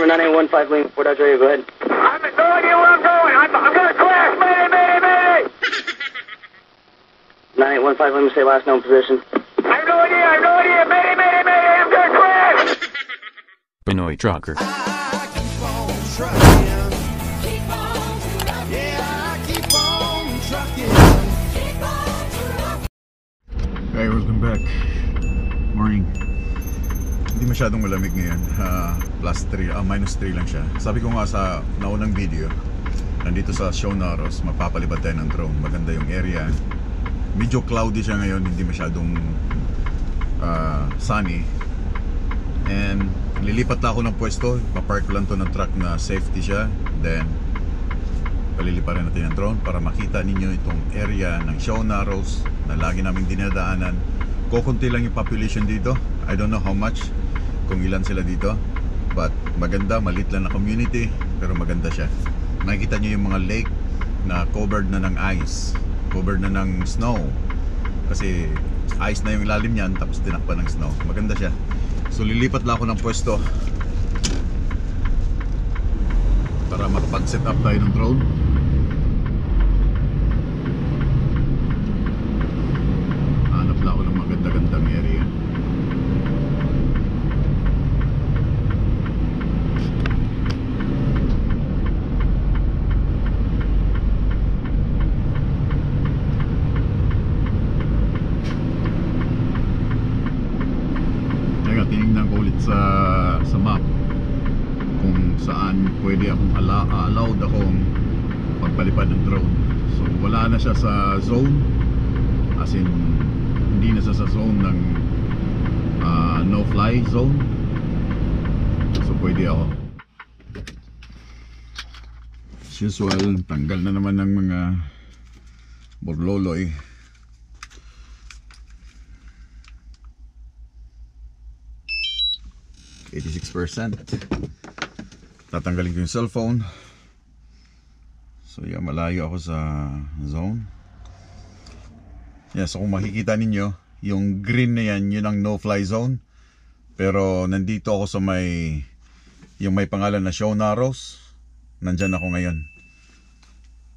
9815 Link, Fort Dodge Radio, go ahead. I have no idea where I'm going. I'm going to crash. Mayday, mayday, mayday. 9815 Link, say last known position. I have no idea. I have no idea. Mayday, mayday, mayday. I'm going to crash. Pinoy Trucker. I keep on trucking. Keep on trucking. Yeah, I keep on trucking. Keep on trucking. Okay, welcome back. Morning. Hindi masyadong malamig ngayon. Minus 3 lang siya. Sabi ko nga sa naunang video, nandito sa Sionaros, magpapalipad tayo ng drone. Maganda yung area. Medyo cloudy siya ngayon, hindi masyadong sunny. And lilipat na ako ng pwesto. Papark ko lang to ng truck na safety siya. Then paliliparin natin ang drone para makita ninyo itong area ng Sionaros na lagi naming dinadaanan. Kukunti lang yung population dito. I don't know how much, kung ilan sila dito, but maganda, maliit lang na community, pero maganda siya. Makikita nyo yung mga lake na covered na ng ice, covered na ng snow, kasi ice na yung ilalim niyan, tapos tinakpan ng snow. Maganda siya. So lilipat lang ako ng pwesto para makapag-set up tayo ng drone. Hanap lang ako ng maganda-gandang area. Tinignan ko ulit sa map kung saan pwede akong allowed akong pagpalipad ng drone. So wala na siya sa zone, as in hindi na siya sa zone ng no fly zone. So pwede ako. As usual, tanggal na naman ng mga borloloy. %. Tatanggalin ko yung cellphone. So yeah, malayo ako sa zone. Yeah, so kung makikita ninyo, yung green na yan, yun ang no-fly zone. Pero nandito ako sa yung may pangalan na Sionaros. Nandyan ako ngayon.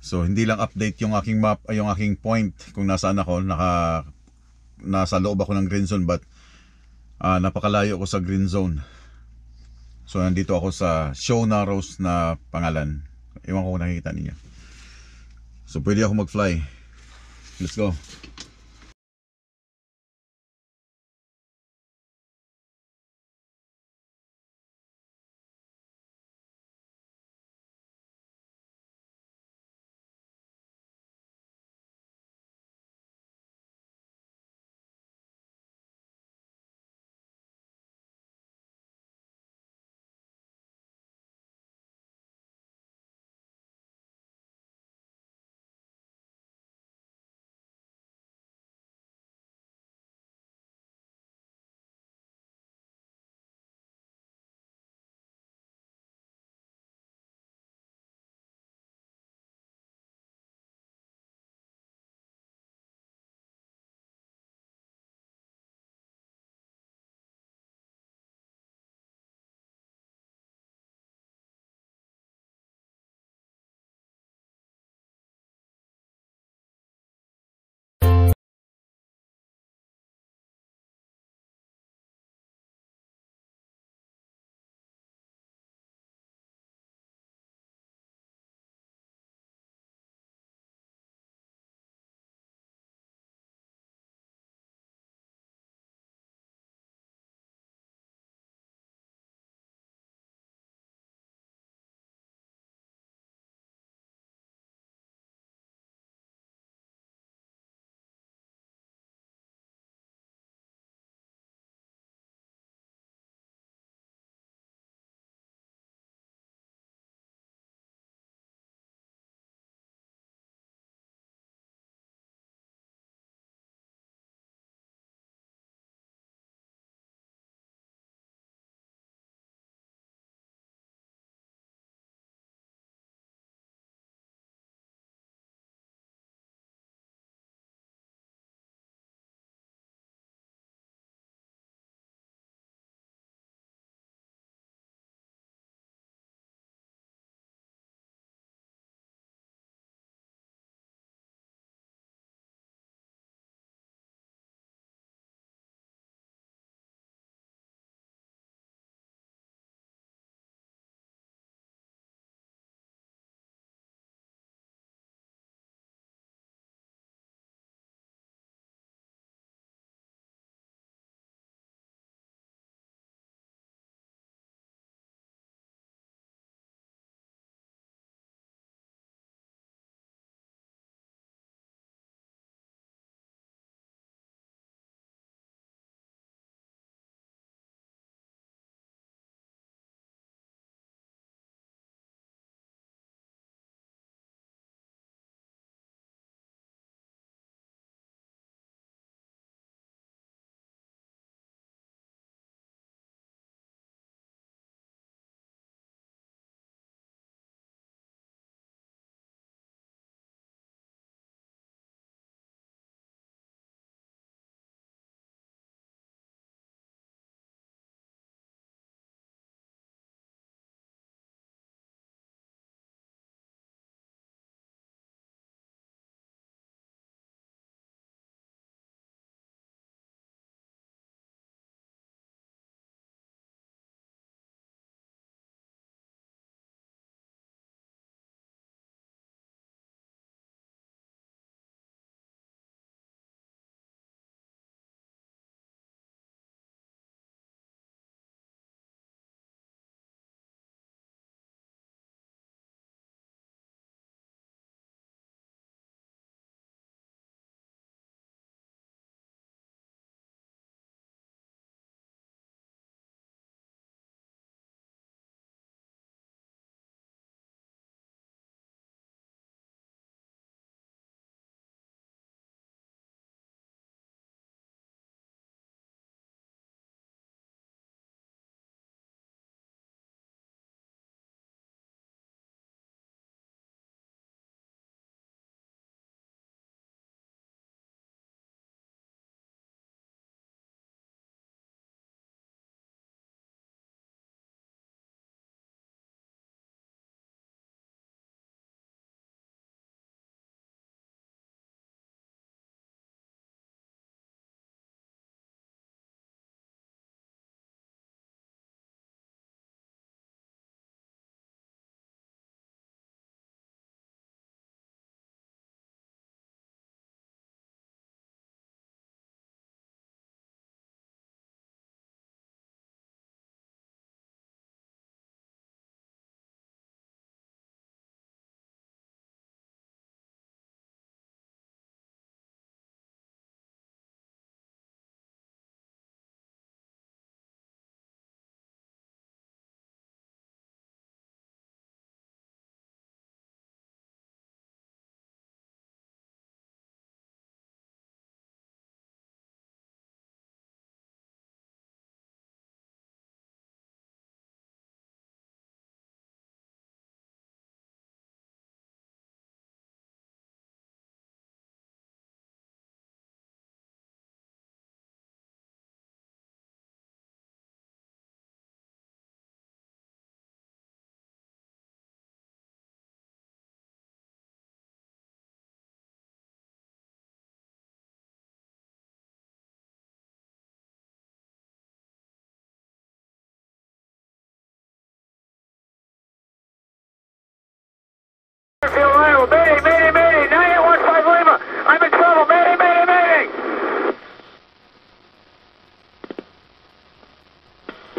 So hindi lang update yung aking map, yung aking point kung nasaan ako. Nasa loob ako ng green zone, but napakalayo ako sa green zone. So nandito ako sa Sionaros na pangalan. Ewan ko kung nakikita niyo. So pwede ako mag-fly. Let's go.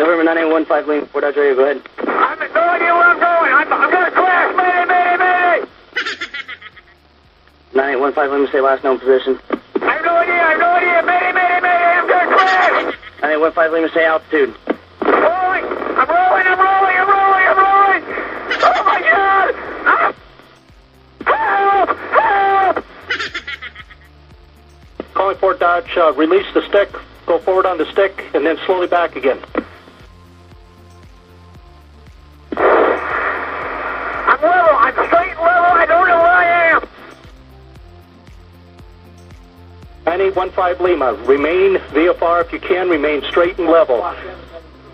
November 9815 Lima 4 Dodge Radio, go ahead. I have no idea where I'm going. I'm going to crash. Mayday, mayday, mayday. 9815 Lima, say last known position. I have no idea. Mayday, mayday, mayday. I'm going to crash. 9815 Lima, say altitude. Rolling. I'm rolling. Oh, my God. Ah. Help! Help! Calling Fort Dodge, release the stick, go forward on the stick, and then slowly back again. I'm level. I'm straight level. I don't know where I am. 9815 Lima, remain VFR if you can, remain straight and level.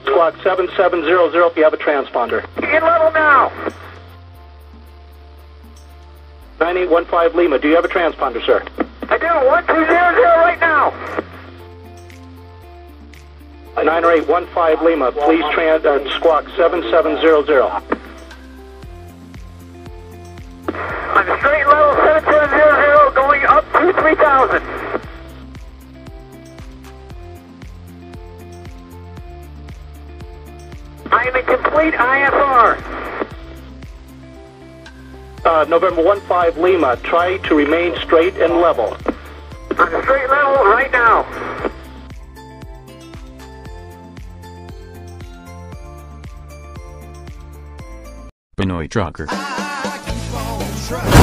Squawk 7700 if you have a transponder. In level now. 9815 Lima, do you have a transponder, sir? I do. 1200 right now. 9815 Lima, please squawk 7700. I'm straight level 7700 going up to 3000. I am in complete IFR. November 15 Lima, try to remain straight and level. I'm straight level right now. Benoit Trucker. I keep on trucking.